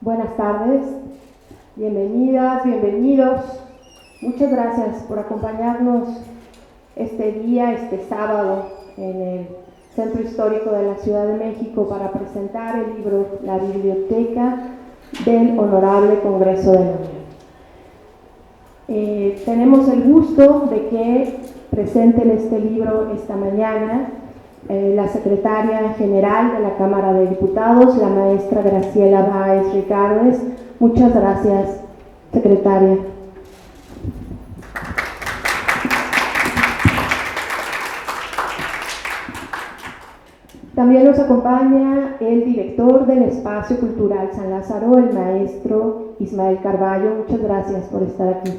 Buenas tardes, bienvenidas, bienvenidos. Muchas gracias por acompañarnos este día, este sábado, en el Centro Histórico de la Ciudad de México para presentar el libro La Biblioteca del Honorable Congreso de la Unión. Tenemos el gusto de que presenten este libro esta mañana la secretaria general de la Cámara de Diputados, la maestra Graciela Báez Ricardes. Muchas gracias, secretaria. También nos acompaña el director del Espacio Cultural San Lázaro, el maestro Ismael Carballo. Muchas gracias por estar aquí.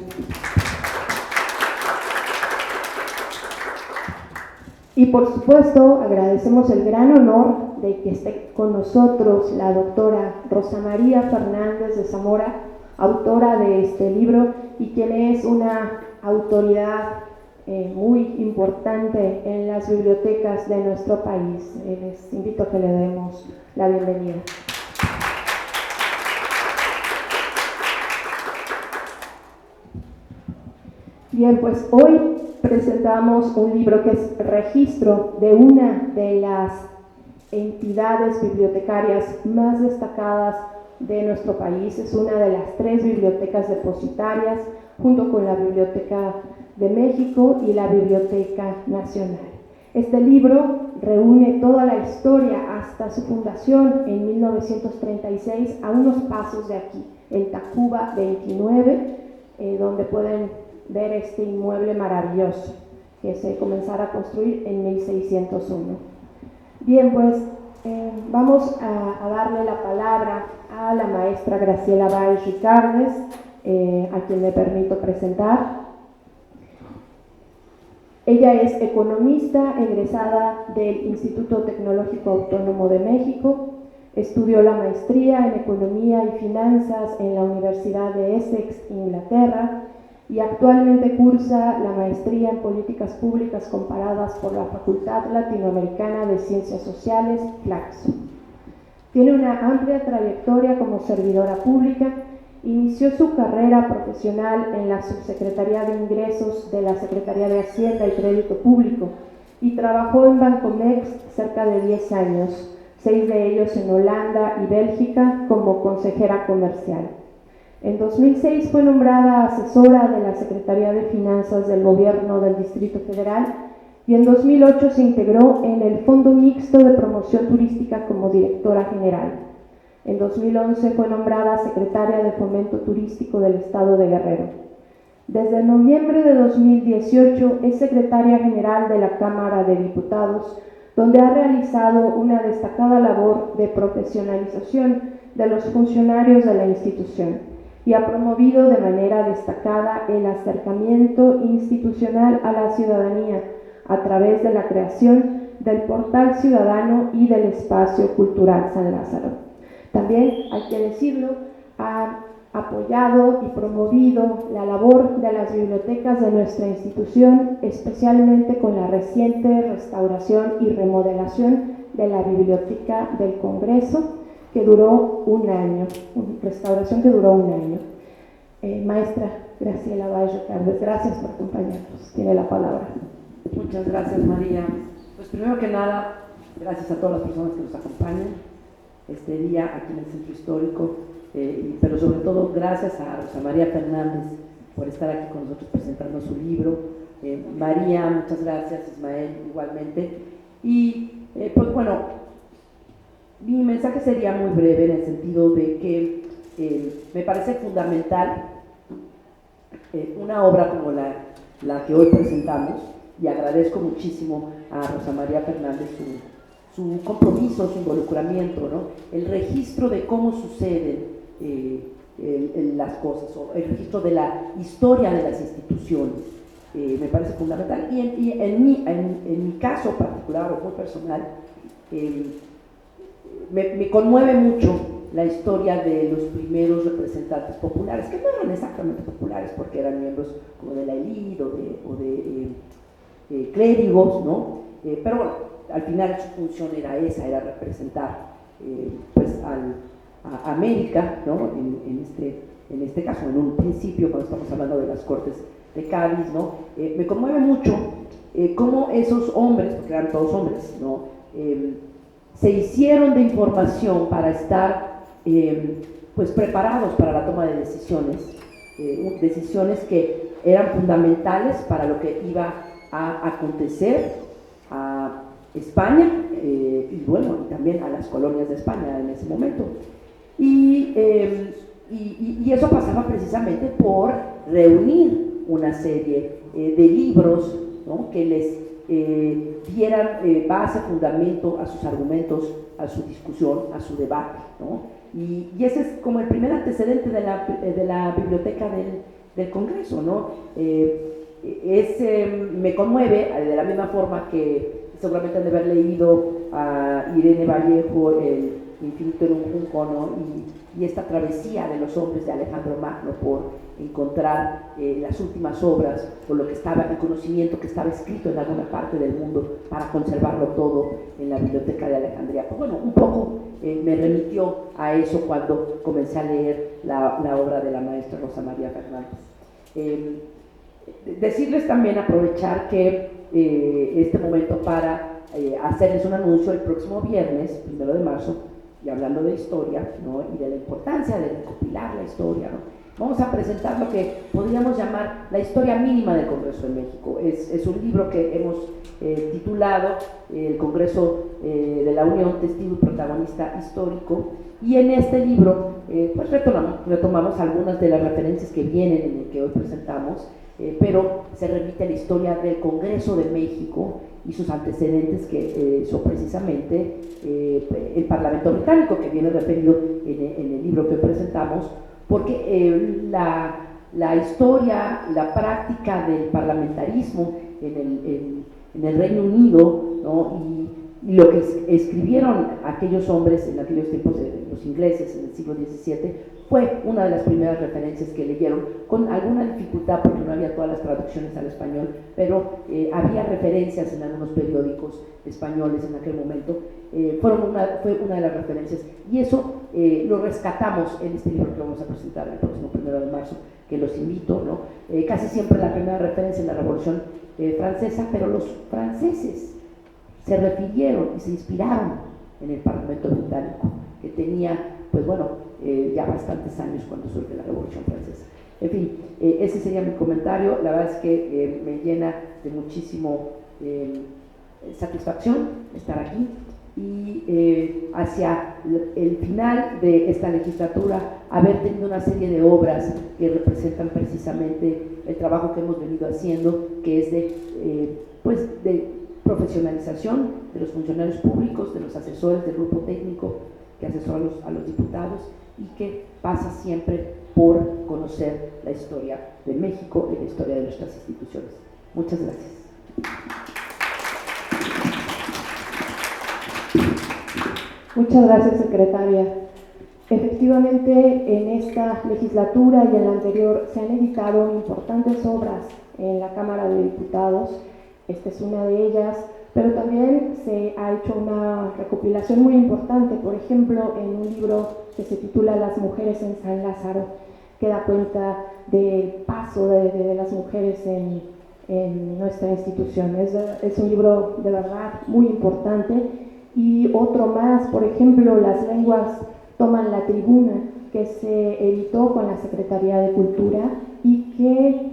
Y por supuesto, agradecemos el gran honor de que esté con nosotros la doctora Rosa María Fernández de Zamora, autora de este libro y quien es una autoridad muy importante en las bibliotecas de nuestro país. Les invito a que le demos la bienvenida. Bien, pues hoy presentamos un libro que es registro de una de las entidades bibliotecarias más destacadas de nuestro país. Es una de las 3 bibliotecas depositarias, junto con la Biblioteca de México y la Biblioteca Nacional. Este libro reúne toda la historia hasta su fundación en 1936, a unos pasos de aquí, en Tacuba 29, donde pueden ver este inmueble maravilloso que se comenzara a construir en 1601. Bien, pues vamos a darle la palabra a la maestra Graciela Báez Ricardes, a quien me permito presentar. Ella es economista egresada del Instituto Tecnológico Autónomo de México, estudió la maestría en Economía y Finanzas en la Universidad de Essex, Inglaterra, y actualmente cursa la maestría en Políticas Públicas Comparadas por la Facultad Latinoamericana de Ciencias Sociales, Flaxo. Tiene una amplia trayectoria como servidora pública. Inició su carrera profesional en la Subsecretaría de Ingresos de la Secretaría de Hacienda y Crédito Público y trabajó en Bancomex cerca de 10 años, 6 de ellos en Holanda y Bélgica como consejera comercial. En 2006 fue nombrada asesora de la Secretaría de Finanzas del Gobierno del Distrito Federal y en 2008 se integró en el Fondo Mixto de Promoción Turística como directora general. En 2011 fue nombrada secretaria de Fomento Turístico del Estado de Guerrero. Desde noviembre de 2018 es secretaria general de la Cámara de Diputados, donde ha realizado una destacada labor de profesionalización de los funcionarios de la institución y ha promovido de manera destacada el acercamiento institucional a la ciudadanía a través de la creación del Portal Ciudadano y del Espacio Cultural San Lázaro. También, hay que decirlo, ha apoyado y promovido la labor de las bibliotecas de nuestra institución, especialmente con la reciente restauración y remodelación de la Biblioteca del Congreso, que duró un año, restauración que duró un año. Maestra Graciela Báez Ricardes, gracias por acompañarnos. Tiene la palabra. Muchas gracias, María. Pues primero que nada, gracias a todas las personas que nos acompañan este día aquí en el Centro Histórico, pero sobre todo gracias a Rosa María Fernández por estar aquí con nosotros presentando su libro. María, muchas gracias, Ismael, igualmente. Y pues bueno, mi mensaje sería muy breve en el sentido de que me parece fundamental una obra como la que hoy presentamos, y agradezco muchísimo a Rosa María Fernández su compromiso, su involucramiento, ¿no? El registro de cómo suceden las cosas, o el registro de la historia de las instituciones, me parece fundamental. Y en mi caso particular o muy personal, me conmueve mucho la historia de los primeros representantes populares, que no eran exactamente populares porque eran miembros como de la élite o de clérigos, ¿no? Pero bueno, al final su función era esa, era representar pues a América, ¿no? En este caso, en un principio, cuando estamos hablando de las Cortes de Cádiz, ¿no? Me conmueve mucho cómo esos hombres, porque eran todos hombres, ¿no? Se hicieron de información para estar pues preparados para la toma de decisiones, decisiones que eran fundamentales para lo que iba a acontecer a España y bueno, también a las colonias de España en ese momento. Y eso pasaba precisamente por reunir una serie de libros, ¿no? Que les dieran base, fundamento a sus argumentos, a su discusión, a su debate, ¿no? Y ese es como el primer antecedente de la biblioteca del Congreso, ¿no? Me conmueve de la misma forma que seguramente han de haber leído a Irene Vallejo, El infinito en un junco, ¿no? Y esta travesía de los hombres de Alejandro Magno por encontrar las últimas obras o lo que estaba, el conocimiento que estaba escrito en alguna parte del mundo para conservarlo todo en la biblioteca de Alejandría. Pues bueno, un poco me remitió a eso cuando comencé a leer la obra de la maestra Rosa María Fernández. Decirles también, aprovechar que este momento para hacerles un anuncio el próximo viernes, 1 de marzo, y hablando de historia, ¿no? Y de la importancia de recopilar la historia, ¿no? Vamos a presentar lo que podríamos llamar la historia mínima del Congreso de México. Es un libro que hemos titulado El Congreso de la Unión, Testigo y Protagonista Histórico, y en este libro pues retomamos algunas de las referencias que vienen en el que hoy presentamos, pero se remite a la historia del Congreso de México y sus antecedentes, que son precisamente el Parlamento Británico, que viene referido en el libro que presentamos, porque la historia, la práctica del parlamentarismo en el Reino Unido, ¿no? Y lo que escribieron aquellos hombres en aquellos tiempos, los ingleses en el siglo XVII, fue una de las primeras referencias que leyeron, con alguna dificultad porque no había todas las traducciones al español, pero había referencias en algunos periódicos españoles en aquel momento. Fue una de las referencias, y eso lo rescatamos en este libro que vamos a presentar el próximo 1 de marzo, que los invito, ¿no? Casi siempre la primera referencia es la Revolución Francesa, pero los franceses se refirieron y se inspiraron en el Parlamento Británico, que tenía, pues bueno, ya bastantes años cuando surge la Revolución Francesa. En fin, ese sería mi comentario. La verdad es que me llena de muchísimo satisfacción estar aquí, y hacia el final de esta legislatura haber tenido una serie de obras que representan precisamente el trabajo que hemos venido haciendo, que es de profesionalización de los funcionarios públicos, de los asesores del grupo técnico que asesora a los diputados, y que pasa siempre por conocer la historia de México y la historia de nuestras instituciones. Muchas gracias. Muchas gracias, secretaria. Efectivamente, en esta legislatura y en la anterior se han editado importantes obras en la Cámara de Diputados. Esta es una de ellas, pero también se ha hecho una recopilación muy importante, por ejemplo, en un libro que se titula Las mujeres en San Lázaro, que da cuenta del paso de las mujeres en nuestra institución. Es un libro de verdad muy importante. Y otro más, por ejemplo, Las lenguas toman la tribuna, que se editó con la Secretaría de Cultura y que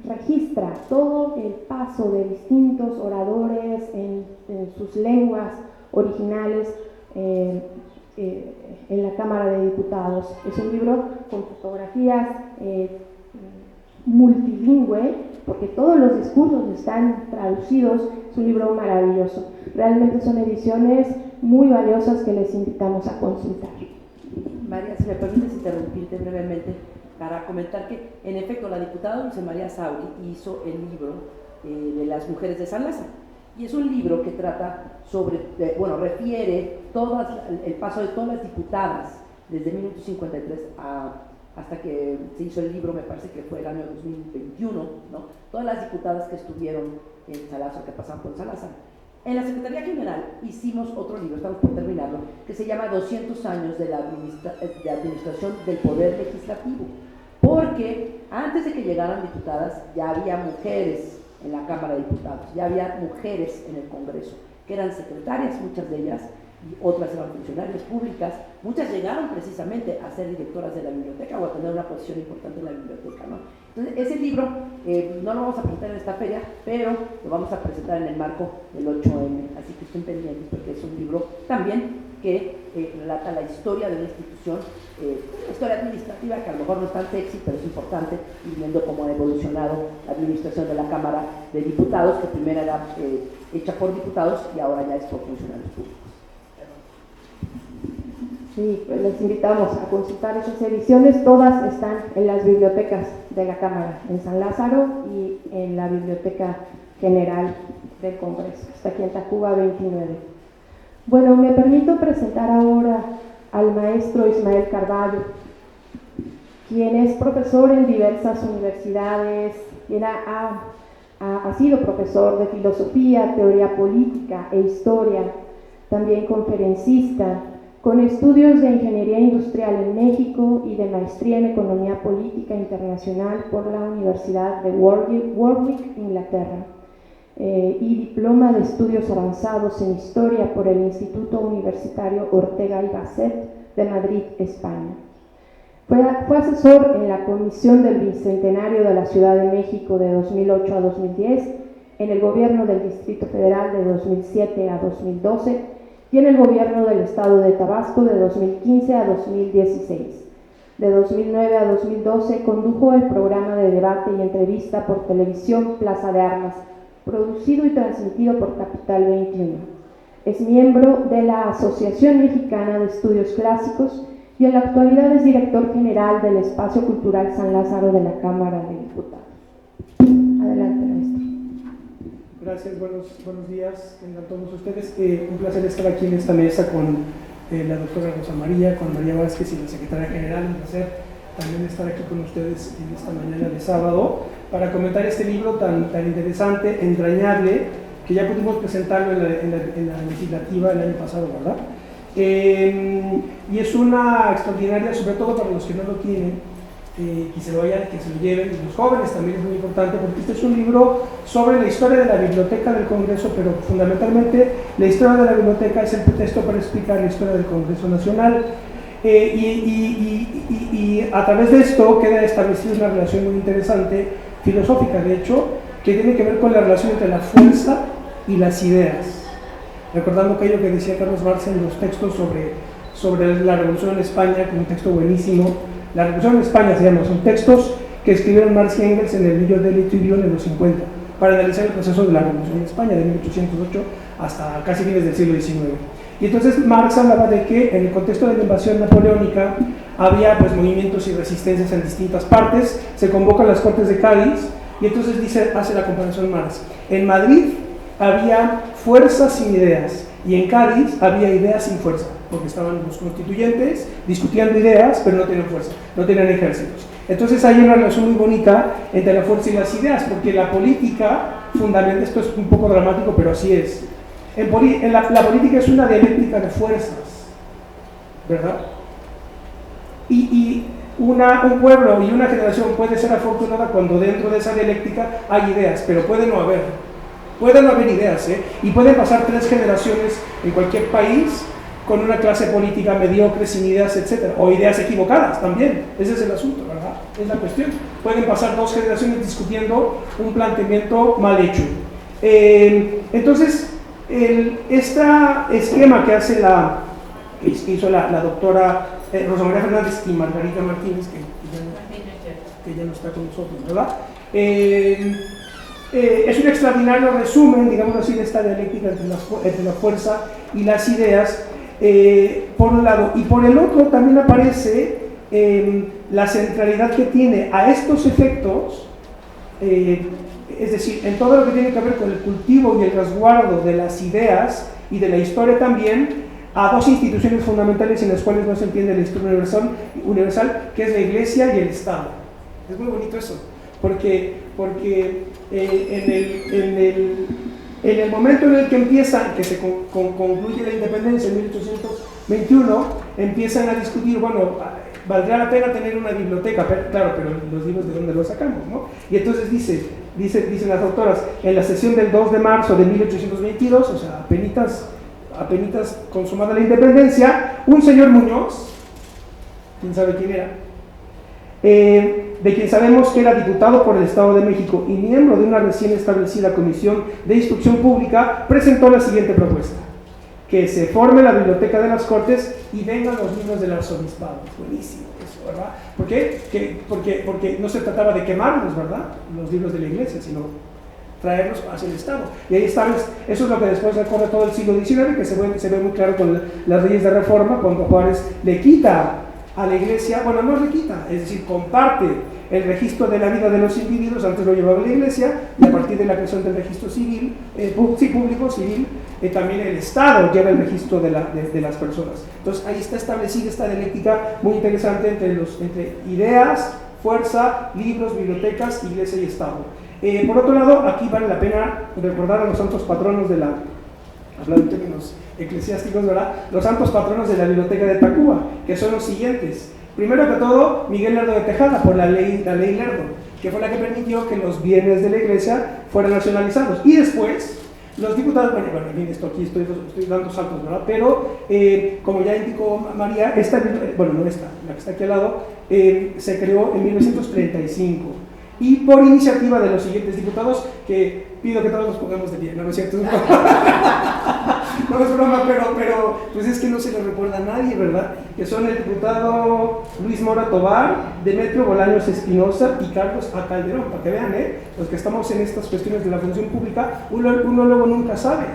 registra todo el paso de distintos oradores en sus lenguas originales en la Cámara de Diputados. Es un libro con fotografías multilingüe, porque todos los discursos están traducidos. Es un libro maravilloso. Realmente son ediciones muy valiosas que les invitamos a consultar. María, si me permites interrumpirte brevemente para comentar que, en efecto, la diputada Dulce María Sauri hizo el libro de las mujeres de San Lázaro, y es un libro que trata refiere el paso de todas las diputadas desde 1953 hasta que se hizo el libro, me parece que fue el año 2021, ¿no? Todas las diputadas que estuvieron en San Lázaro, que pasaron por San Lázaro. En la Secretaría General hicimos otro libro, estamos por terminarlo, que se llama 200 años de administración del Poder Legislativo, porque antes de que llegaran diputadas ya había mujeres en la Cámara de Diputados, ya había mujeres en el Congreso, que eran secretarias, muchas de ellas, y otras eran funcionarias públicas, muchas llegaron precisamente a ser directoras de la biblioteca o a tener una posición importante en la biblioteca, ¿no? Entonces, ese libro no lo vamos a presentar en esta feria, pero lo vamos a presentar en el marco del 8M, así que estén pendientes porque es un libro también que relata la historia de una institución, historia administrativa que a lo mejor no es tan sexy, pero es importante, y viendo cómo ha evolucionado la administración de la Cámara de Diputados, que primero era hecha por diputados y ahora ya es por funcionarios públicos. Sí, pues les invitamos a consultar esas ediciones, todas están en las bibliotecas de la Cámara, en San Lázaro y en la Biblioteca General del Congreso, está aquí en Tacuba 29. Bueno, me permito presentar ahora al maestro Ismael Carballo, quien es profesor en diversas universidades, quien ha sido profesor de filosofía, teoría política e historia, también conferencista, con estudios de Ingeniería Industrial en México y de Maestría en Economía Política Internacional por la Universidad de Warwick, Inglaterra, y Diploma de Estudios Avanzados en Historia por el Instituto Universitario Ortega y Gasset de Madrid, España. Fue asesor en la Comisión del Bicentenario de la Ciudad de México de 2008 a 2010, en el Gobierno del Distrito Federal de 2007 a 2012, y en el Gobierno del Estado de Tabasco de 2015 a 2016. De 2009 a 2012 condujo el programa de debate y entrevista por televisión Plaza de Armas, producido y transmitido por Capital 21. Es miembro de la Asociación Mexicana de Estudios Clásicos y en la actualidad es director general del Espacio Cultural San Lázaro de la Cámara de Diputados. Adelante, maestro. Gracias, buenos días, tengan todos ustedes. Un placer estar aquí en esta mesa con la doctora Rosa María, con María Vázquez y la secretaria general. Un placer también estar aquí con ustedes en esta mañana de sábado para comentar este libro tan interesante, entrañable, que ya pudimos presentarlo en la legislativa el año pasado, ¿verdad? Y es una extraordinaria, sobre todo para los que no lo tienen, que se lo lleven, y los jóvenes también es muy importante, porque este es un libro sobre la historia de la biblioteca del Congreso, pero fundamentalmente la historia de la biblioteca es el pretexto para explicar la historia del Congreso Nacional, y a través de esto queda establecida una relación muy interesante, filosófica de hecho, que tiene que ver con la relación entre la fuerza y las ideas, recordando aquello que decía Carlos Marx en los textos sobre la Revolución en España, que un texto buenísimo. La Revolución en España se llama, son textos que escribieron Marx y Engels en el New Daily Tribune en los 50, para analizar el proceso de la Revolución en España, de 1808 hasta casi fines del siglo XIX. Y entonces Marx hablaba de que en el contexto de la invasión napoleónica había pues movimientos y resistencias en distintas partes, se convocan las Cortes de Cádiz, y entonces hace la comparación Marx. En Madrid había fuerza sin ideas, y en Cádiz había ideas sin fuerza, porque estaban los constituyentes discutiendo ideas, pero no tenían fuerza, no tenían ejércitos. Entonces hay una relación muy bonita entre la fuerza y las ideas, porque la política, fundamentalmente, esto es un poco dramático, pero así es. La política es una dialéctica de fuerzas, ¿verdad? Y un pueblo y una generación puede ser afortunada cuando dentro de esa dialéctica hay ideas, pero puede no haber ideas, y pueden pasar 3 generaciones en cualquier país con una clase política mediocre, sin ideas, etc. O ideas equivocadas también, ese es el asunto, ¿verdad? Es la cuestión. Pueden pasar 2 generaciones discutiendo un planteamiento mal hecho. Entonces, este esquema que hizo la doctora Rosa María Fernández y Margarita Martínez, que ya no está con nosotros, ¿verdad? Es un extraordinario resumen, digamos así, de esta dialéctica entre la fuerza y las ideas, por un lado, y por el otro también aparece la centralidad que tiene a estos efectos, es decir, en todo lo que tiene que ver con el cultivo y el resguardo de las ideas y de la historia también, a 2 instituciones fundamentales en las cuales no se entiende la historia universal, que es la Iglesia y el Estado. Es muy bonito eso, porque En el momento en el que empiezan, que se concluye la independencia en 1821, empiezan a discutir, bueno, valdría la pena tener una biblioteca, pero los libros de dónde los sacamos, ¿no? Y entonces dicen las autoras, en la sesión del 2 de marzo de 1822, o sea, apenitas consumada la independencia, un señor Muñoz, quién sabe quién era, de quien sabemos que era diputado por el Estado de México y miembro de una recién establecida Comisión de Instrucción Pública, presentó la siguiente propuesta: que se forme la Biblioteca de las Cortes y vengan los libros del arzobispado. Buenísimo eso, ¿verdad? ¿Por qué? Porque no se trataba de quemarlos, ¿verdad?, los libros de la Iglesia, sino traerlos hacia el Estado. Y ahí está, eso es lo que después recorre todo el siglo XIX, que se ve muy claro con las leyes de reforma, cuando Juárez le quita a la Iglesia, bueno, no le quita, es decir, comparte el registro de la vida de los individuos, antes lo llevaba la Iglesia, y a partir de la creación del registro civil, público, civil, también el Estado lleva el registro de las personas. Entonces ahí está establecida esta dialéctica muy interesante entre ideas, fuerza, libros, bibliotecas, Iglesia y Estado. Por otro lado, aquí vale la pena recordar a los santos patronos hablando en términos eclesiásticos, ¿verdad?, los santos patronos de la Biblioteca de Tacuba, que son los siguientes. Primero que todo, Miguel Lerdo de Tejada, por la ley Lerdo, que fue la que permitió que los bienes de la Iglesia fueran nacionalizados. Y después, los diputados, bueno, en fin, esto aquí estoy dando saltos, ¿verdad?, pero como ya indicó María, la que está aquí al lado, se creó en 1935. Y por iniciativa de los siguientes diputados, que pido que todos nos pongamos de pie, ¿no es cierto? No es broma, pero pues es que no se lo recuerda a nadie, ¿verdad? Que son el diputado Luis Mora Tobar, Demetrio Bolaños Espinosa y Carlos A. Calderón, para que vean, los que estamos en estas cuestiones de la función pública, uno luego nunca sabe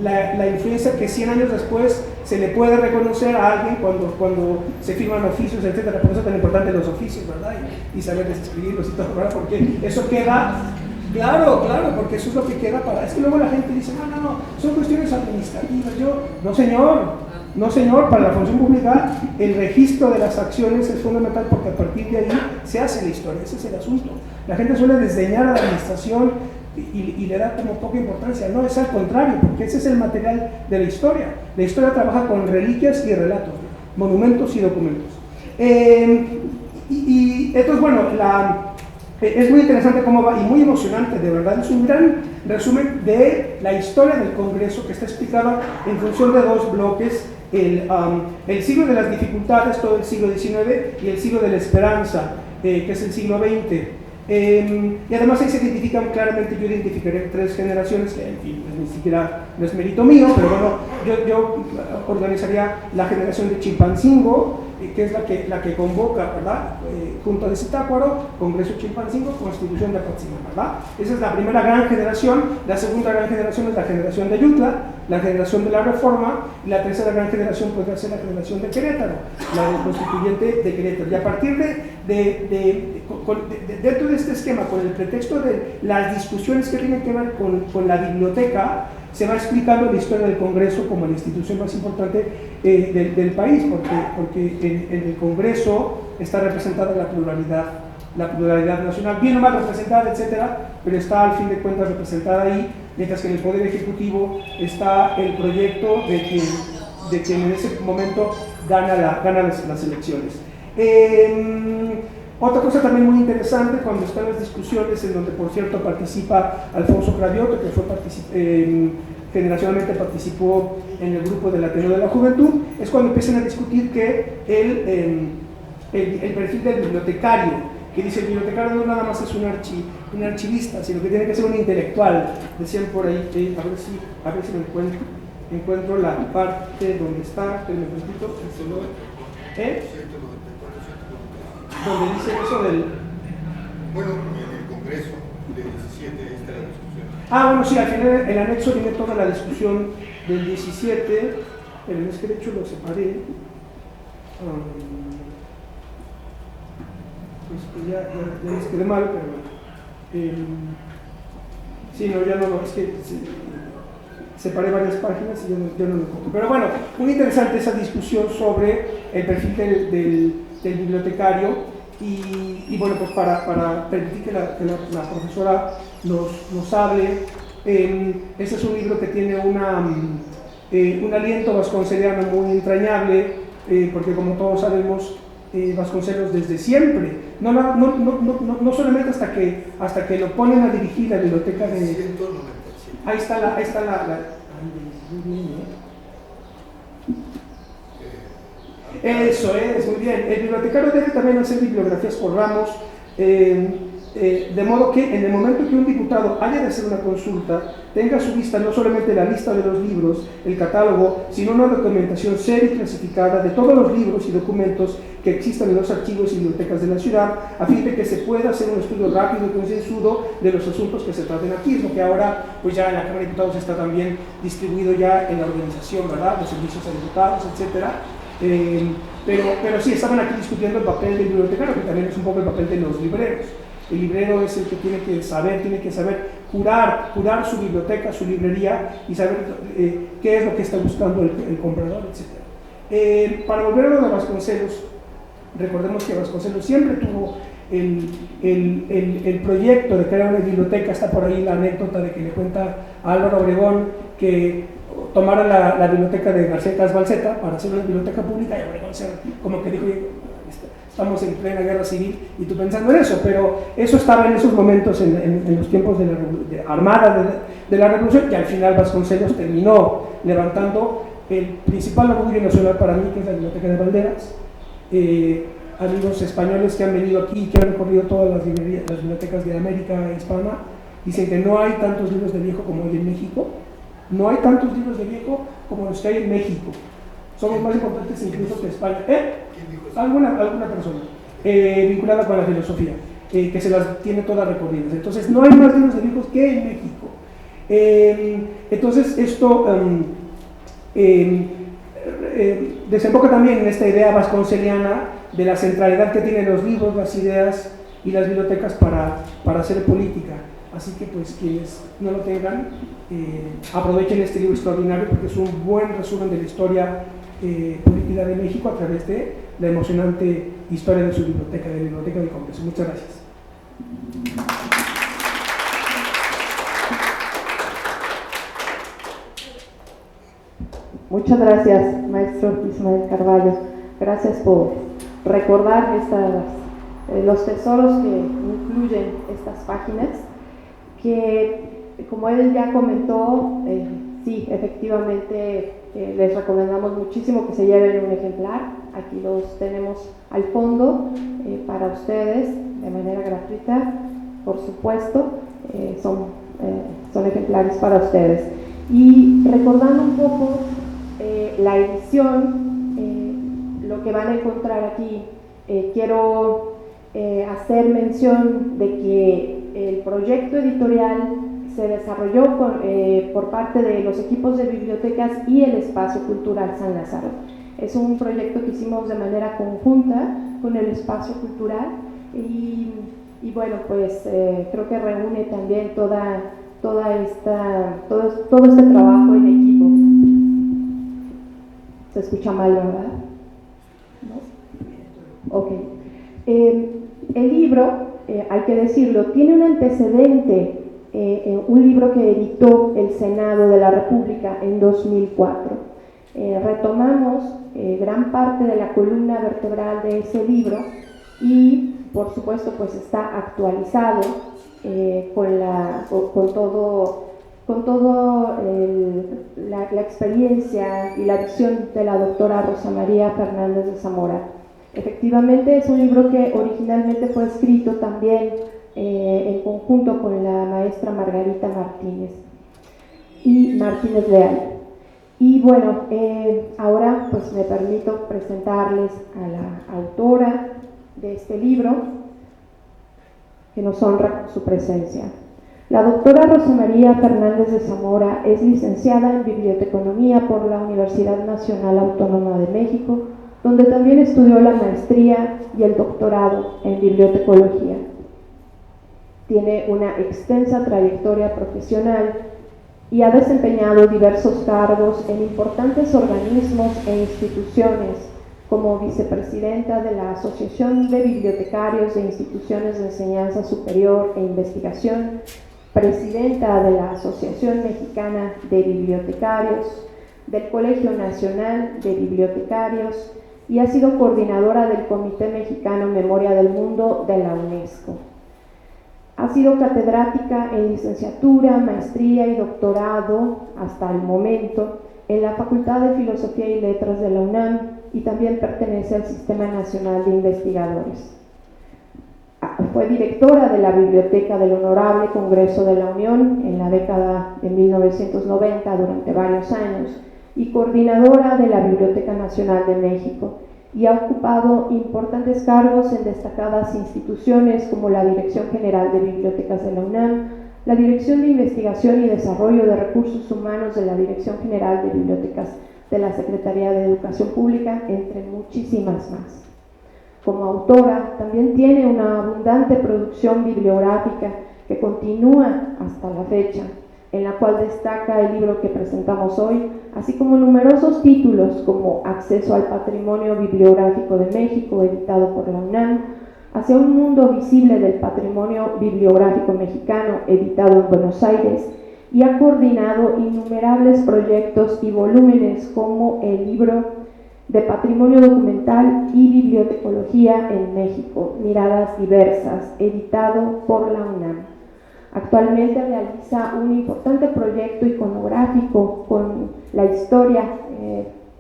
la influencia que 100 años después se le puede reconocer a alguien cuando se firman oficios, etcétera. Por eso es tan importante los oficios, ¿verdad? Y saber escribirlos y todo, ¿verdad? Porque eso queda, claro, porque eso es lo que queda para... Es que luego la gente dice, no, son cuestiones administrativas. No señor, para la función pública el registro de las acciones es fundamental, porque a partir de ahí se hace la historia, ese es el asunto. La gente suele desdeñar a la administración y le da como poca importancia. No, es al contrario, porque ese es el material de la historia. La historia trabaja con reliquias y relatos, monumentos y documentos. Y entonces, bueno, es muy interesante cómo va, y muy emocionante, de verdad. Es un gran resumen de la historia del Congreso, que está explicada en función de dos bloques: el siglo de las dificultades, todo el siglo XIX, y el siglo de la esperanza, que es el siglo XX. Y además ahí se identifican claramente, yo identificaré 3 generaciones, que en fin, ni siquiera no es mérito mío, pero bueno, yo organizaría la generación de Chilpancingo, que es la que convoca, ¿verdad?, Junta de Zitácuaro, Congreso Chilpancingo, Constitución de Apatzingán, ¿verdad? Esa es la primera gran generación. La segunda gran generación es la generación de Ayutla, la generación de la Reforma, y la tercera gran generación podría ser la generación de Querétaro, la del constituyente de Querétaro. Y a partir dentro de este esquema, con el pretexto de las discusiones que tienen que ver con la biblioteca, se va explicando la historia del Congreso como la institución más importante del país, porque en el Congreso está representada la pluralidad nacional, bien o mal representada, etcétera, pero está al fin de cuentas representada ahí, mientras que en el Poder Ejecutivo está el proyecto de quien en ese momento gana las elecciones. Otra cosa también muy interesante, cuando están las discusiones, en donde por cierto participa Alfonso Cravioto, que generacionalmente participó en el grupo del Ateneo de la Juventud, es cuando empiezan a discutir que el perfil del bibliotecario, que dice: el bibliotecario no nada más es un archivista, sino que tiene que ser un intelectual. Decían por ahí, a ver si me encuentro la parte donde está, que me repito, donde dice eso del... Bueno, en el Congreso del 17 está la discusión. Bueno, sí, al final el anexo viene toda la discusión del 17, pero es que de hecho lo separé. Pues que ya les quedé mal, pero... sí, no, ya no, es que separé varias páginas y ya no lo encuentro. Pero bueno, muy interesante esa discusión sobre el perfil del bibliotecario y bueno, pues para permitir que la profesora nos hable, Este es un libro que tiene un aliento vasconceliano muy entrañable, porque como todos sabemos, Vasconcelos desde siempre, no solamente hasta que lo ponen a dirigir la biblioteca de... 197. Ahí está la eso es, muy bien. El bibliotecario debe también hacer bibliografías por ramos, de modo que en el momento que un diputado haya de hacer una consulta, tenga a su vista no solamente la lista de los libros, el catálogo, sino una documentación seria y clasificada de todos los libros y documentos que existan en los archivos y bibliotecas de la ciudad, a fin de que se pueda hacer un estudio rápido y concienzudo de los asuntos que se traten aquí. Es lo que ahora, pues ya en la Cámara de Diputados está también distribuido ya en la organización, ¿verdad?, los servicios a diputados, etcétera. Pero sí, estaban aquí discutiendo el papel del bibliotecario, que también es un poco el papel de los libreros. El librero es el que tiene que saber curar su biblioteca, su librería, y saber qué es lo que está buscando el comprador, etc. Para volver a lo de Vasconcelos, recordemos que Vasconcelos siempre tuvo el proyecto de crear una biblioteca. Está por ahí la anécdota de que le cuenta a Álvaro Obregón que tomara la biblioteca de García Casbalceta para hacer una biblioteca pública, y Obregón como que dijo: estamos en plena guerra civil y tú pensando en eso. Pero eso estaba en esos momentos, en los tiempos de la armada de la revolución, y al final Vasconcelos terminó levantando el principal orgullo nacional para mí, que es la biblioteca de Valderas. Amigos españoles que han venido aquí y que han recorrido todas las bibliotecas de América Hispana dicen que no hay tantos libros de viejo como hay en México. No hay tantos libros de viejo como los que hay en México. Somos más importantes incluso que España. Alguna persona vinculada con la filosofía, que se las tiene todas recorridas. Entonces, no hay más libros de viejos que en México. Entonces, esto desemboca también en esta idea vasconceliana de la centralidad que tienen los libros, las ideas y las bibliotecas para hacer política. Así que, pues, quienes no lo tengan, aprovechen este libro extraordinario, porque es un buen resumen de la historia política de México a través de la emocionante historia de su biblioteca, de la Biblioteca del Congreso. Muchas gracias. Muchas gracias, maestro Ismael Carballo. Gracias por recordar los tesoros que incluyen estas páginas, que, como él ya comentó, sí, efectivamente, les recomendamos muchísimo que se lleven un ejemplar. Aquí los tenemos al fondo para ustedes de manera gratuita, por supuesto. Son ejemplares para ustedes. Y recordando un poco la edición, lo que van a encontrar aquí, quiero hacer mención de que el proyecto editorial se desarrolló por parte de los equipos de bibliotecas y el Espacio Cultural San Lázaro. Es un proyecto que hicimos de manera conjunta con el Espacio Cultural y bueno, pues creo que reúne también todo este trabajo en equipo. ¿Se escucha mal, verdad? ¿No? Ok. El libro, hay que decirlo, tiene un antecedente, un libro que editó el Senado de la República en 2004. Retomamos gran parte de la columna vertebral de ese libro y, por supuesto, pues está actualizado con todo la experiencia y la visión de la doctora Rosa María Fernández de Zamora. Efectivamente, es un libro que originalmente fue escrito también en conjunto con la maestra Margarita Martínez Leal. Y bueno, ahora pues me permito presentarles a la autora de este libro, que nos honra con su presencia. La doctora Rosa María Fernández de Zamora es licenciada en Biblioteconomía por la Universidad Nacional Autónoma de México, donde también estudió la maestría y el doctorado en bibliotecología. Tiene una extensa trayectoria profesional y ha desempeñado diversos cargos en importantes organismos e instituciones, como vicepresidenta de la Asociación de Bibliotecarios de Instituciones de Enseñanza Superior e Investigación, presidenta de la Asociación Mexicana de Bibliotecarios, del Colegio Nacional de Bibliotecarios y ha sido coordinadora del Comité Mexicano Memoria del Mundo de la UNESCO. Ha sido catedrática en licenciatura, maestría y doctorado hasta el momento en la Facultad de Filosofía y Letras de la UNAM y también pertenece al Sistema Nacional de Investigadores. Fue directora de la Biblioteca del Honorable Congreso de la Unión en la década de 1990 durante varios años y coordinadora de la Biblioteca Nacional de México, y ha ocupado importantes cargos en destacadas instituciones como la Dirección General de Bibliotecas de la UNAM, la Dirección de Investigación y Desarrollo de Recursos Humanos de la Dirección General de Bibliotecas de la Secretaría de Educación Pública, entre muchísimas más. Como autora, también tiene una abundante producción bibliográfica que continúa hasta la fecha, en la cual destaca el libro que presentamos hoy, así como numerosos títulos como Acceso al Patrimonio Bibliográfico de México, editado por la UNAM, Hacia un mundo visible del patrimonio bibliográfico mexicano, editado en Buenos Aires, y ha coordinado innumerables proyectos y volúmenes como el libro de Patrimonio Documental y Bibliotecología en México, Miradas Diversas, editado por la UNAM. Actualmente realiza un importante proyecto iconográfico con la historia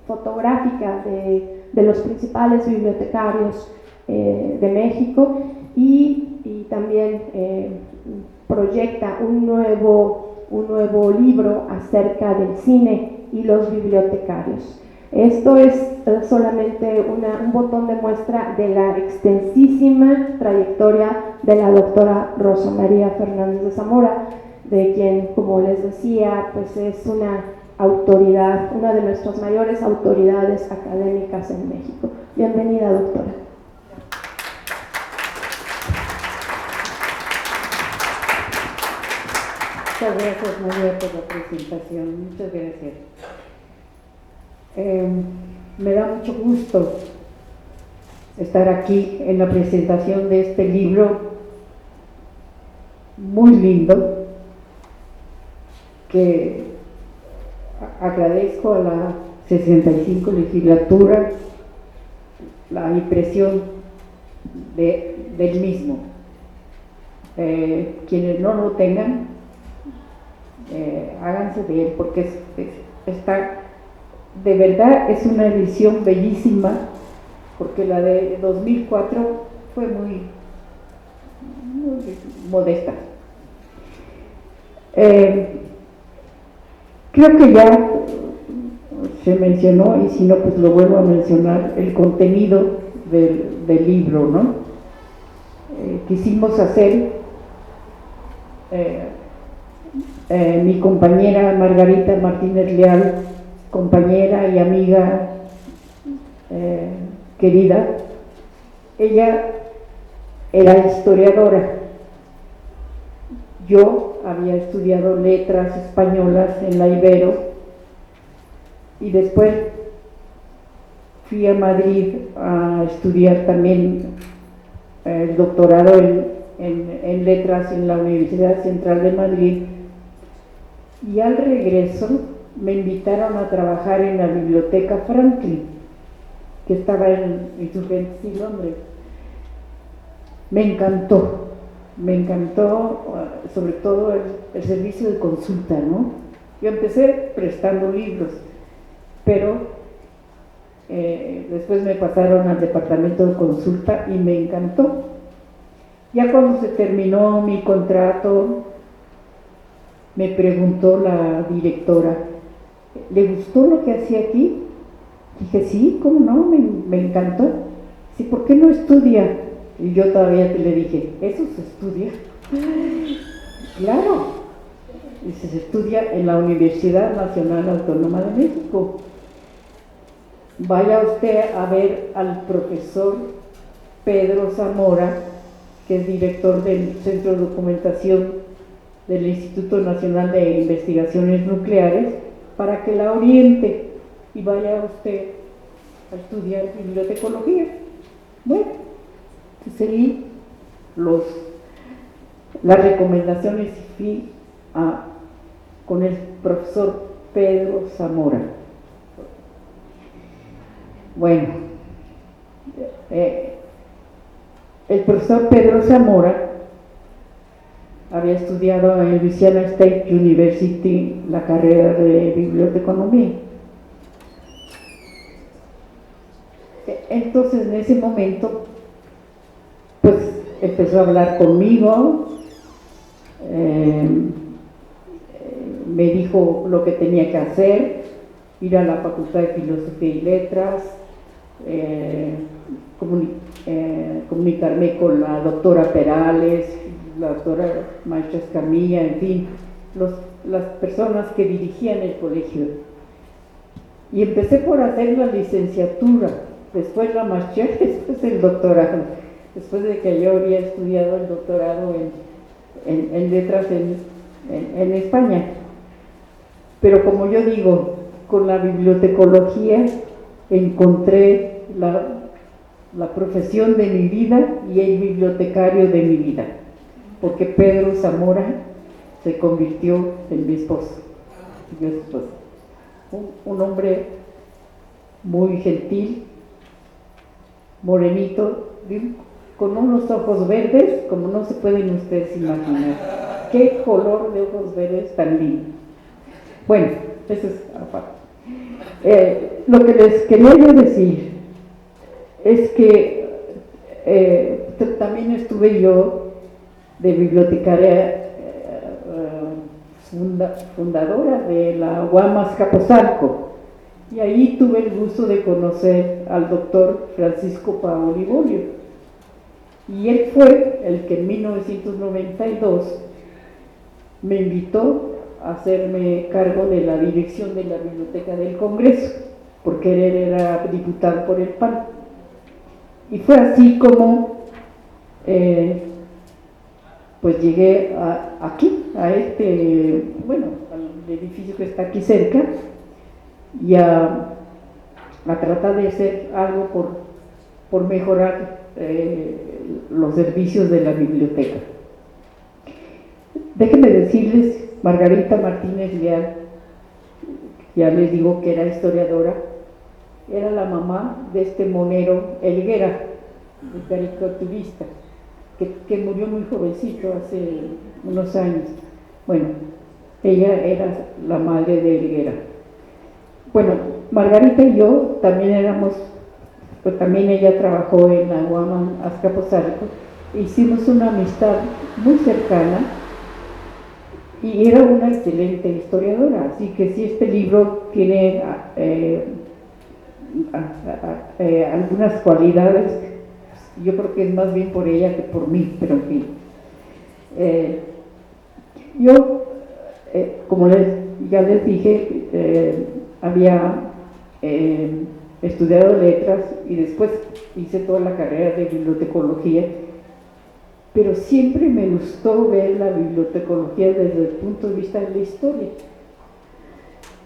fotográfica de los principales bibliotecarios de México y también proyecta un nuevo libro acerca del cine y los bibliotecarios. Esto es solamente un botón de muestra de la extensísima trayectoria de la doctora Rosa María Fernández de Zamora, de quien, como les decía, pues es una autoridad, una de nuestras mayores autoridades académicas en México. Bienvenida, doctora. Muchas gracias, María, por la presentación. Muchas gracias. Me da mucho gusto estar aquí en la presentación de este libro muy lindo, que agradezco a la 65 legislatura la impresión del mismo. Quienes no lo tengan, háganse de él, porque está, de verdad es una edición bellísima, porque la de 2004 fue muy modesta. Creo que ya se mencionó, y si no, pues lo vuelvo a mencionar, el contenido del libro, ¿no? Quisimos hacer, mi compañera Margarita Martínez Leal, compañera y amiga querida, ella era historiadora. Yo había estudiado letras españolas en la Ibero y después fui a Madrid a estudiar también el doctorado en letras en la Universidad Central de Madrid, y al regreso me invitaron a trabajar en la Biblioteca Franklin, que estaba en Insurgentes y Londres. Me encantó, sobre todo el servicio de consulta, ¿no? Yo empecé prestando libros, pero después me pasaron al departamento de consulta y me encantó. Ya cuando se terminó mi contrato, me preguntó la directora, ¿le gustó lo que hacía aquí? Dije, sí, ¿cómo no? Me encantó. Sí, ¿por qué no estudia? Y yo todavía le dije, ¿eso se estudia? Claro, se estudia en la Universidad Nacional Autónoma de México. Vaya usted a ver al profesor Pedro Zamora, que es director del Centro de Documentación del Instituto Nacional de Investigaciones Nucleares, para que la oriente y vaya usted a estudiar bibliotecología. Bueno, seguí las recomendaciones y fui con el profesor Pedro Zamora. Bueno, el profesor Pedro Zamora había estudiado en Louisiana State University la carrera de biblioteconomía. Entonces, en ese momento, pues empezó a hablar conmigo, me dijo lo que tenía que hacer, ir a la Facultad de Filosofía y Letras, comunicarme con la doctora Perales, la doctora Maestra Escamilla, en fin, las personas que dirigían el colegio. Y empecé por hacer la licenciatura, después la maestría, después el doctorado, después de que yo había estudiado el doctorado en letras en España. Pero como yo digo, con la bibliotecología encontré la profesión de mi vida y el bibliotecario de mi vida, porque Pedro Zamora se convirtió en mi esposo. Un hombre muy gentil, morenito, con unos ojos verdes como no se pueden ustedes imaginar. Qué color de ojos verdes tan lindo. Bueno, eso es aparte. Lo que les quería yo decir es que también estuve yo de bibliotecaria fundadora de la UAM Azcapotzalco, y ahí tuve el gusto de conocer al doctor Francisco Paoli Bolio, y él fue el que en 1992 me invitó a hacerme cargo de la dirección de la Biblioteca del Congreso, porque él era diputado por el PAN. Y fue así como pues llegué aquí, a al edificio que está aquí cerca, y a tratar de hacer algo por mejorar los servicios de la biblioteca. Déjenme decirles, Margarita Martínez Leal, ya les digo que era historiadora, era la mamá de este monero Helguera, el caricaturista, que murió muy jovencito hace unos años. Bueno, ella era la madre de Helguera. Bueno, Margarita y yo también éramos, pues también ella trabajó en la UAM Azcapotzalco, hicimos una amistad muy cercana y era una excelente historiadora, así que si este libro tiene algunas cualidades, yo creo que es más bien por ella que por mí, pero en fin. Yo, como ya les dije, había estudiado letras y después hice toda la carrera de bibliotecología, pero siempre me gustó ver la bibliotecología desde el punto de vista de la historia.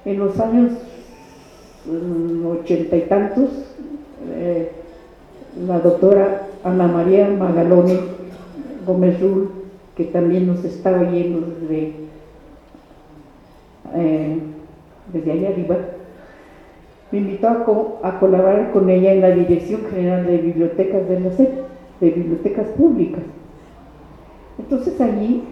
En los años 80 y tantos, la doctora Ana María Magalone Gómez Rull, que también nos está oyendo desde allá arriba, me invitó a colaborar con ella en la Dirección General de Bibliotecas de la SEP, de Bibliotecas Públicas. Entonces allí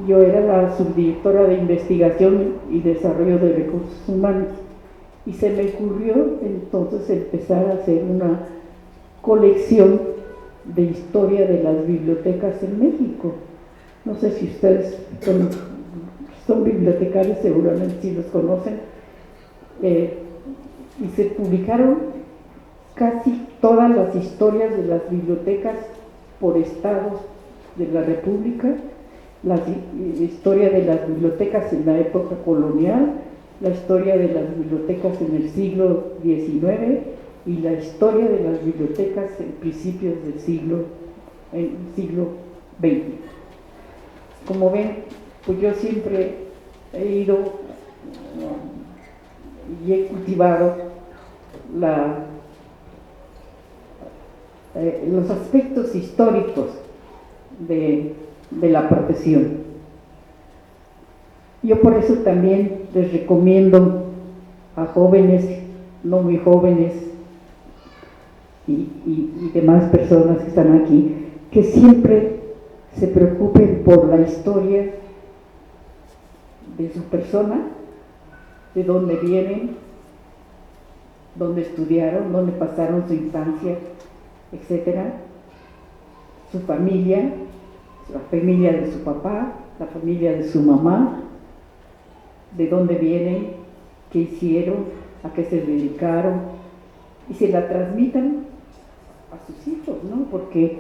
yo era la subdirectora de Investigación y Desarrollo de Recursos Humanos, y se me ocurrió entonces empezar a hacer una colección de historia de las bibliotecas en México. No sé si ustedes son bibliotecarios, seguramente sí los conocen, y se publicaron casi todas las historias de las bibliotecas por estados de la República, la historia de las bibliotecas en la época colonial, la historia de las bibliotecas en el siglo XIX y la historia de las bibliotecas en principios del siglo XX. Como ven, pues yo siempre he ido y he cultivado los aspectos históricos de de la profesión. Yo por eso también les recomiendo a jóvenes, no muy jóvenes y demás personas que están aquí, que siempre se preocupen por la historia de su persona, de dónde vienen, dónde estudiaron, dónde pasaron su infancia, etcétera, su familia, la familia de su papá, la familia de su mamá, de dónde vienen, qué hicieron, a qué se dedicaron, y se la transmitan a sus hijos, ¿no? Porque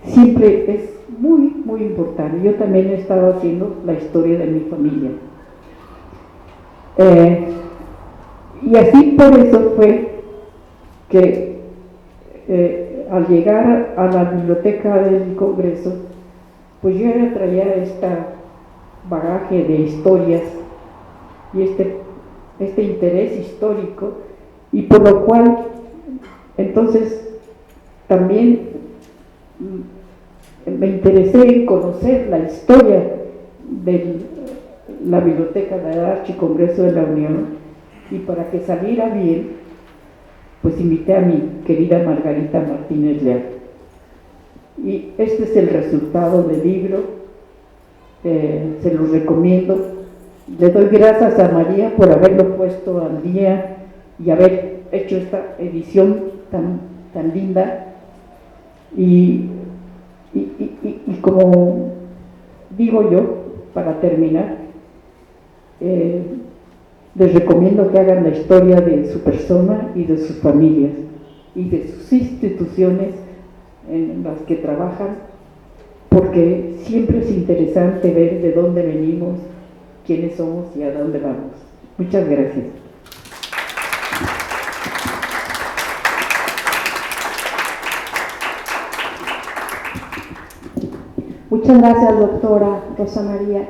siempre es muy, muy importante. Yo también he estado haciendo la historia de mi familia. Y así por eso fue que al llegar a la biblioteca del Congreso, pues yo ya traía este bagaje de historias y este interés histórico, y por lo cual entonces también me interesé en conocer la historia de la Biblioteca del Archicongreso de la Unión, y para que saliera bien, pues invité a mi querida Margarita Martínez Leal. Y este es el resultado del libro, se los recomiendo. Le doy gracias a María por haberlo puesto al día y haber hecho esta edición tan linda. Y como digo yo, para terminar, les recomiendo que hagan la historia de su persona y de sus familias y de sus instituciones en las que trabajan, porque siempre es interesante ver de dónde venimos, quiénes somos y a dónde vamos. Muchas gracias. Muchas gracias, doctora Rosa María.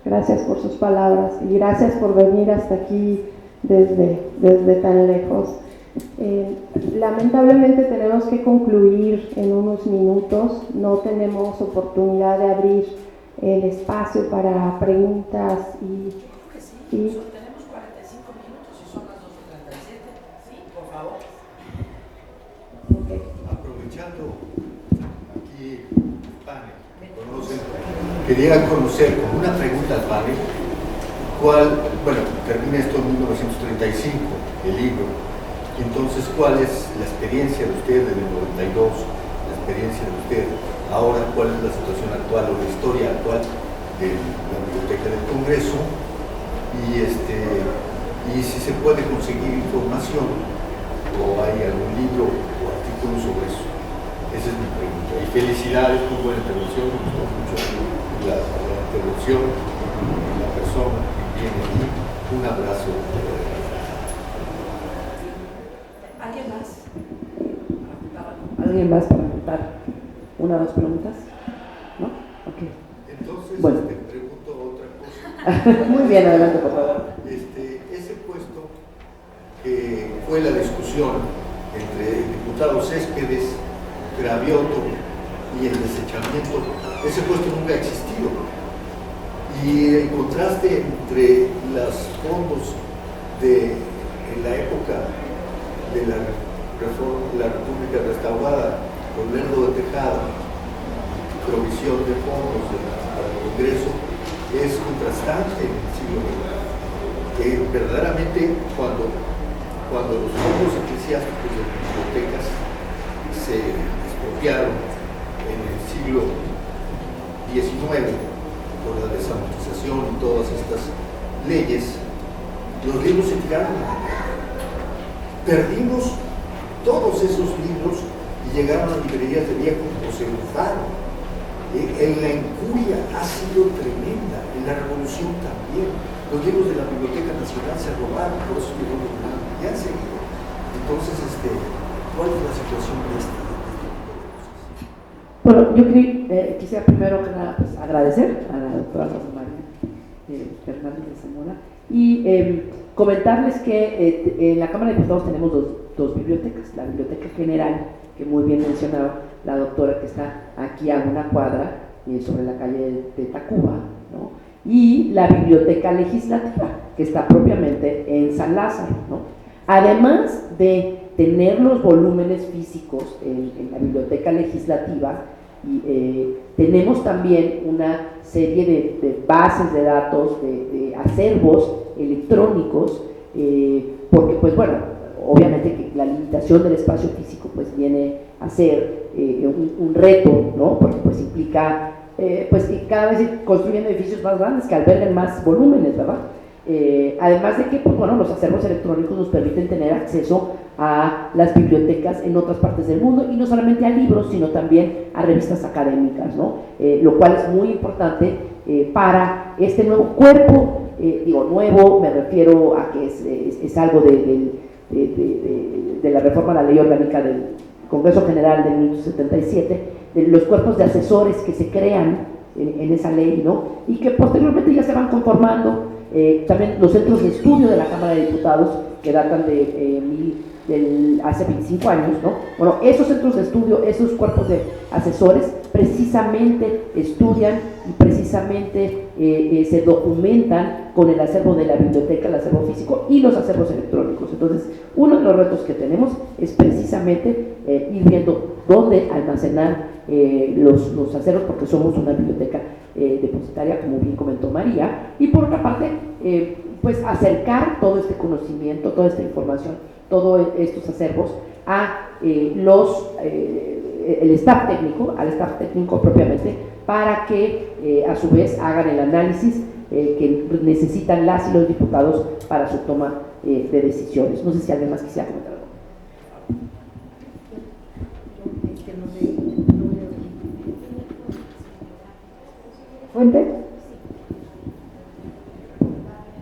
Gracias por sus palabras y gracias por venir hasta aquí desde tan lejos. Lamentablemente tenemos que concluir en unos minutos, no tenemos oportunidad de abrir el espacio para preguntas y tenemos 45 minutos y son las 2:37. Sí, por favor. Okay. Aprovechando aquí el panel, quería conocer con una pregunta al panel, termina esto en 1935, el libro, entonces ¿cuál es la experiencia de usted desde el 92, la experiencia de usted ahora, cuál es la situación actual o la historia actual de la Biblioteca del Congreso, y si se puede conseguir información o hay algún libro o artículo sobre eso? Esa es mi pregunta. Y felicidades, muy buena intervención, me gustó mucho la intervención, la persona que viene aquí. Un abrazo. ¿Alguien más? ¿Alguien más para preguntar una o dos preguntas? ¿No? Ok. Entonces, bueno. Te pregunto otra cosa. Muy bien, adelante, por favor. Ese puesto que fue la discusión entre el diputado Céspedes, Gravioto y el desechamiento, ese puesto nunca ha existido. Y el contraste entre los fondos de la época de la reforma de la República Restaurada, con Lerdo de Tejada, provisión de fondos para el Congreso, es contrastante en el siglo XX. Verdaderamente, cuando los fondos eclesiásticos de las bibliotecas se expropiaron en el siglo XIX por la desamortización y todas estas leyes, los libros se tiraron a la calle. Perdimos todos esos libros y llegaron a librerías de viejo o se usaron. La incuria ha sido tremenda, en la revolución también. Los libros de la Biblioteca Nacional se robaron, por eso llegó el Tribunal y han seguido. Entonces, ¿cuál es la situación de esta? Bueno, yo quisiera primero que nada pues, agradecer a la doctora Rosa María Fernández de Zamora y comentarles que en la Cámara de Diputados tenemos dos bibliotecas, la Biblioteca General, que muy bien mencionaba la doctora, que está aquí a una cuadra, sobre la calle de Tacuba, ¿no? Y la Biblioteca Legislativa, que está propiamente en San Lázaro, ¿no? Además de tener los volúmenes físicos en la Biblioteca Legislativa, tenemos también una serie de bases de datos, de acervos electrónicos, porque pues bueno, obviamente que la limitación del espacio físico pues viene a ser un reto, ¿no? Porque pues implica pues que cada vez ir construyendo edificios más grandes que alberguen más volúmenes, ¿verdad? Además de que pues bueno, los acervos electrónicos nos permiten tener acceso a las bibliotecas en otras partes del mundo, y no solamente a libros, sino también a revistas académicas, ¿no? Lo cual es muy importante para este nuevo cuerpo. Digo nuevo, me refiero a que es algo de la reforma a la ley orgánica del Congreso General de 1977, de los cuerpos de asesores que se crean en esa ley, ¿no? Y que posteriormente ya se van conformando. También los centros de estudio de la Cámara de Diputados, que datan hace 25 años, ¿no? Bueno, esos centros de estudio, esos cuerpos de asesores, precisamente estudian y precisamente se documentan con el acervo de la biblioteca, el acervo físico y los acervos electrónicos. Entonces, uno de los retos que tenemos es precisamente ir viendo dónde almacenar los acervos, porque somos una biblioteca depositaria, como bien comentó María, y por otra parte, pues acercar todo este conocimiento, toda esta información, todos estos acervos a el staff técnico, al staff técnico propiamente, para que a su vez hagan el análisis que necesitan las y los diputados para su toma de decisiones. No sé si alguien más quisiera comentar algo. ¿Fuente?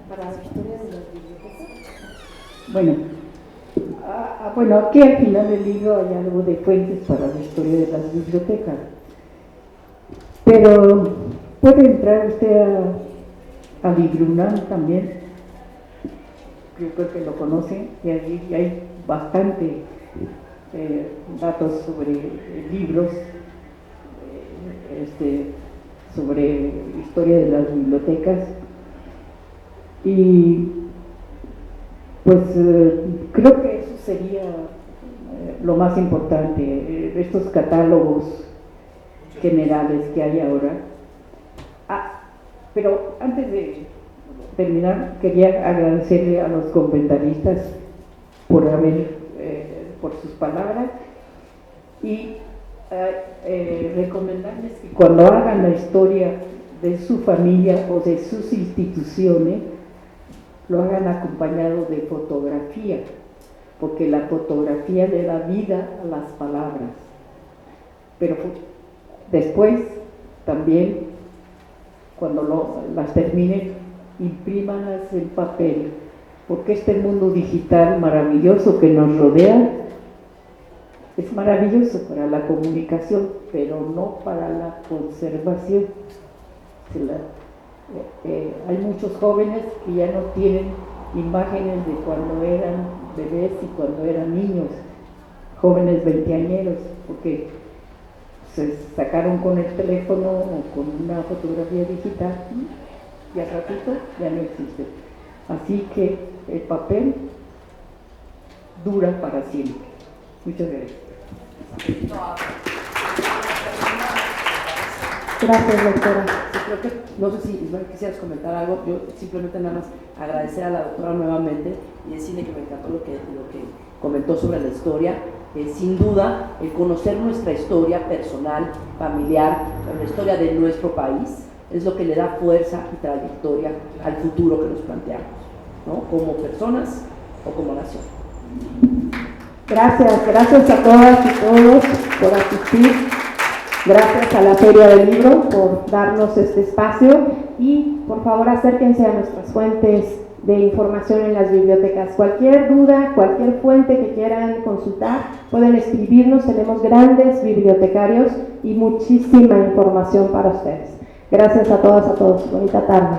Para la historia de las bibliotecas. Bueno, aquí al final del libro hay algo de fuentes para la historia de las bibliotecas. Pero puede entrar usted a Librunam también. Yo creo que lo conocen, y allí hay bastante datos sobre libros, sobre historia de las bibliotecas. Y pues creo que eso sería lo más importante, estos catálogos generales que hay ahora. Pero antes de terminar, quería agradecerle a los comentaristas por sus palabras, y recomendarles que cuando hagan la historia de su familia o de sus instituciones, lo hagan acompañado de fotografía, porque la fotografía le da vida a las palabras. Pero después también, cuando las terminen, imprímanlas en papel, porque este mundo digital maravilloso que nos rodea es maravilloso para la comunicación, pero no para la conservación. Hay muchos jóvenes que ya no tienen imágenes de cuando eran bebés y cuando eran niños, jóvenes veinteañeros, porque se sacaron con el teléfono o con una fotografía digital y al ratito ya no existe. Así que el papel dura para siempre. Muchas gracias. Gracias, doctora. Sí, creo que, no sé si Ismael quisieras comentar algo. Yo simplemente nada más agradecer a la doctora nuevamente y decirle que me encantó lo que comentó sobre la historia. Sin duda, el conocer nuestra historia personal, familiar, la historia de nuestro país, es lo que le da fuerza y trayectoria al futuro que nos planteamos, ¿no? Como personas o como nación. Gracias a todas y todos por asistir. Gracias a la Feria del Libro por darnos este espacio, y por favor acérquense a nuestras fuentes de información en las bibliotecas. Cualquier duda, cualquier fuente que quieran consultar, pueden escribirnos. Tenemos grandes bibliotecarios y muchísima información para ustedes. Gracias a todas, a todos. Bonita tarde.